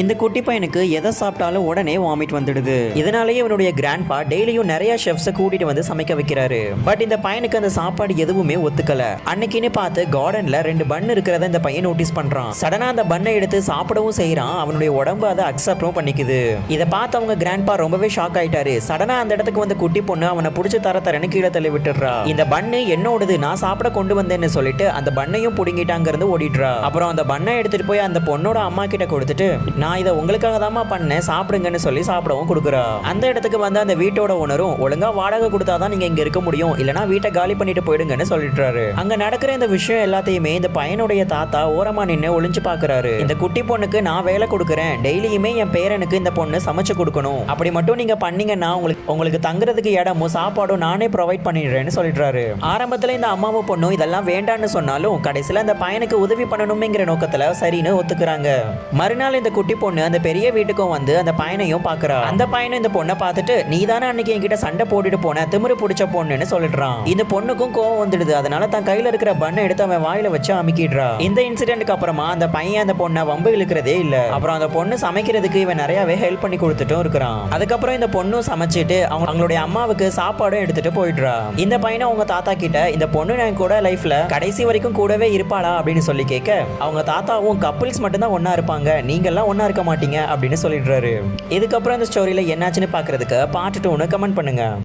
இந்த குட்டி பையனுக்கு எதை சாப்பிட்டாலும் உடனே வாமிட் வந்துடுது. இதனாலேயே இவனுடைய கிராண்ட்பா டெய்லியும் நிறைய ஷெஃப்ஸை கூட்டிட்டு வந்து சமைக்க வைக்கிறாரு. பட் இந்த பையனுக்கு அந்த சாப்பாடு எதுவுமே ஒத்துக்கல. அன்னைக்குன்னு பார்த்து கார்டன்ல 2 பன் இருக்கிறத இந்த பையன் நோட்டீஸ் பண்றான். சடனா அந்த பண்ணை எடுத்து சாப்பிடவும் செய்யறான். அவனுடைய உடம்பு அதை அக்செப்டும் பண்ணிக்குது. இதை பார்த்து அவங்க கிராண்ட்பா ரொம்பவே ஷாக் ஆயிட்டாரு. சடனா அந்த இடத்துக்கு வந்து குட்டி பொண்ணு அவனை பிடிச்சி தரன்னு கீழே தள்ளி விட்டுறா. இந்த பண்ணு என்னோடது, நான் சாப்பிட கொண்டு வந்தேன்னு சொல்லிட்டு அந்த பண்ணையும் புடுங்கிட்டாங்க இருந்து ஓடிடுறா. அப்புறம் அந்த பண்ணை எடுத்துட்டு போய் அந்த பொண்ணோட அம்மா கிட்ட கொடுத்துட்டு, நான் இதை உங்களுக்காக தான் பண்ணேன், சாப்பிடுங்கன்னு சொல்லி சாப்பிடவும் கொடுக்குறா. அந்த இடத்துக்கு வந்து அந்த வீட்டோட ஓனரும், ஒழுங்கா வாடகை கொடுத்தாதான் நீங்க இங்க இருக்க முடியும், இல்லனா வீட்டை காலி பண்ணிட்டு போயிடுங்கன்னு சொல்லிட்டுறாரு. அங்க நடக்கிற இந்த விஷயம் எல்லாத்தையுமே இந்த பையனுடைய தாத்தா ஓரமா நின்று ஒளிஞ்சு பாக்குறாரு. இந்த குட்டி பொண்ணுக்கு நான் வேலை கொடுக்குறேன், டெய்லியுமே என் பேரனுக்கு இந்த பொண்ணு சமைச்சு கொடுக்கணும், அப்படி மட்டும் நீங்க பண்ணீங்கன்னா உங்களுக்கு தங்குறதுக்கு இடமும் சாப்பாடும் நானே ப்ரொவைட் பண்ணிடுறேன்னு சொல்லிடுறாரு. ஆரம்பத்துல இந்த அம்மாவும் பொண்ணும் இதெல்லாம் வேண்டான்னு சொன்னாலும் கடைசியில இந்த பையனுக்கு உதவி பண்ணணுமேங்கிற நோக்கத்துல சரின்னு ஒத்துக்குறாங்க. மறுநாள் இந்த குட்டி பொண்ணு அந்த பெரிய வீட்டுக்கும் வந்து அந்த பையனையும் பாக்குறா. அந்த பையனும் இந்த பொண்ணை பார்த்துட்டு, நீ தானே அன்னைக்கு என்கிட்ட சண்டை போட்டுட்டு போன திமிரு பிடிச்ச பொண்ணுன்னு சொல்லிடுறான். இந்த பொண்ணுக்கும் கோவம் வந்துடுது. அதனால தான் கையில இருக்கிற பண்ணை எடுத்து அவன் வாயில வச்சு அமுக்கிடுறா. இந்த இன்சிடென்ட்க்கு அப்புறமா அந்த பையன் அந்த பொண்ணை வம்பு இழுக்கிறதே இல்ல. அப்புறம் அந்த பொண்ணு சமைக்கிறதுக்கு இவன் நிறையவே ஹெல்ப் பண்ணி கொடுத்துட்டும் இருக்கிறான். அதுக்கப்புறம் இந்த பொண்ணும் சமைச்சிட்டு அவங்களுடைய அம்மாவுக்கு சாப்பாடும் எடுத்துட்டு போயிடுறா. இந்த பையனை அவங்க தாத்தா கிட்ட, இந்த பொண்ணு நான் கூட லைஃப்ல கடைசி வரைக்கும் கூடவே இருப்பாளா அப்படின்னு சொல்லி கேட்க, அவங்க தாத்தாவும் கப்பிள்ஸ் மட்டும் தான் ஒன்னா இருப்பாங்க, நீங்க எல்லாம் ஒன்னா இருக்க மாட்டீங்க அப்படின்னு சொல்லிடுறாரு. இதுக்கப்புறம் இந்த ஸ்டோரியில என்னாச்சுன்னு பாக்குறதுக்கு பார்ட் 2 கமெண்ட் பண்ணுங்க.